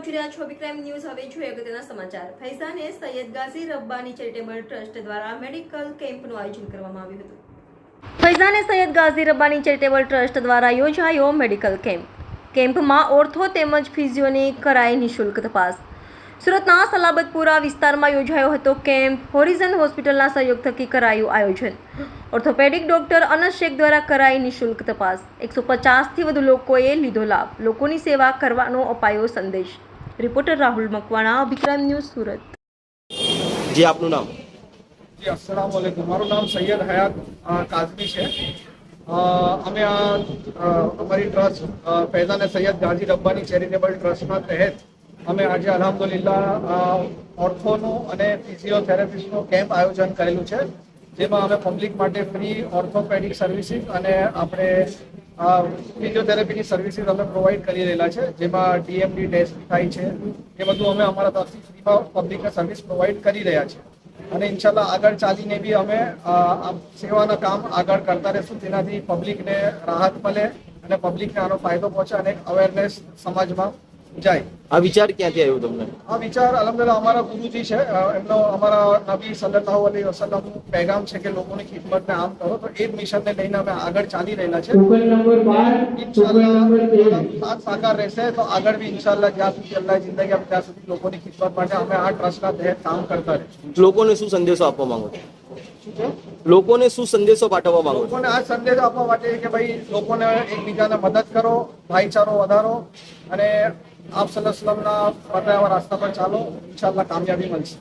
આપ જોઈ રહ્યા છો વિક્રમ ન્યૂઝ। હવે જોઈએ અગત્યના સમાચાર। ફૈઝાને સૈયદ ગાઝી રબ્બાની ચેરિટેબલ ટ્રસ્ટ દ્વારા મેડિકલ કેમ્પનું આયોજન કરવામાં આવ્યું હતું। ફૈઝાને સૈયદ ગાઝી રબ્બાની ચેરિટેબલ ટ્રસ્ટ દ્વારા યોજાયો મેડિકલ કેમ્પમાં ઓર્થો તેમજ ફિઝિયોની કરાઈ નિઃશુલ્ક તપાસ। સુરતના સલાબતપુરા વિસ્તારમાં યોજાયો હતો કેમ્પ। હોરિઝન હોસ્પિટલના સહયોગ થકી કરાયું આયોજન। ઓર્થોપેડિક ડોક્ટર અનસ શેખ દ્વારા કરાઈ નિઃશુલ્ક તપાસ। 150થી વધુ લોકોએ લીધો લાભ। લોકોની સેવા કરવાનો અપાયો સંદેશ। રિપોર્ટર રાહુલ મકવાણા, વિક્રમ ન્યૂઝ, સુરત। जी आपનું નામ? જી अस्सलाम वालेकुम। મારું નામ સૈયદ હયાત કાઝમી છે। અમે અમારી ટ્રસ્ટ ફૈઝાને સૈયદ ગાઝી રબ્બાની ચેરિટેબલ ટ્રસ્ટના તહેત અમે આજે અલ્હમ્દુલિલ્લાહ ઓર્થોનું અને ફિઝિયોથેરાપિસ્ટનું કેમ્પ આયોજન કરેલું છે, જેમાં અમે પબ્લિક માટે ફ્રી ઓર્થોપેડિક સર્વિસીસ અને આપણે ફિઝિયોથેરાપીની સર્વિસીસ અમે પ્રોવાઈડ કરી રહેલા છે, જેમાં ડીએમડી ટેસ્ટ થાય છે, એ બધું અમે અમારા તરફથી ફ્રીમાં પબ્લિકને સર્વિસ પ્રોવાઈડ કરી રહ્યા છે। અને ઇન્શાલ્લાહ આગળ ચાલીને બી અમે સેવાના કામ આગળ કરતા રહીશું, જેનાથી પબ્લિકને રાહત મળે અને પબ્લિકને આનો ફાયદો પહોંચે અને અવેરનેસ સમાજમાં જાય। આ વિચાર ક્યાંથી આવ્યો તમને? આ વિચાર અલ્હમ્દુલિલ્લાહ અમારા ગુરુજી છે, એમનો અમારા નબી સલ્લલ્લાહુ અલૈહિ વસલ્લમનું પેગામ છે કે લોકોની ખિદમતને આમ કરો, તો એ જ મિશનને લઈને અમે આગળ ચાલી રહેલા છે। ઇન્શાલ્લાહ સાથ સાકાર રહેશે તો આગળ બી ઇન્શાલ્લાહ જ્યાં સુધી અલ્લાહ જિંદગી આપે ત્યાં સુધી લોકોની ખિદમત માટે અમે આ ટ્રસ્ટના તહેત કામ કરતા રહીશું। લોકોને શું સંદેશો આપવા માંગો છો? લોકોને શું સંદેશો પાઠવવા માંગો છો? લોકોને આ સંદેશ આપવા માટે કે ભાઈ લોકોને એકબીજાને મદદ કરો, ભાઈચારો વધારો અને આપ સલ્લલ્લાહુ અલૈહિ વસલ્લમના બતાવ્યા રાસ્તા પર ચાલો, ઇન્શાલ્લાહ કામયાબી મળશે।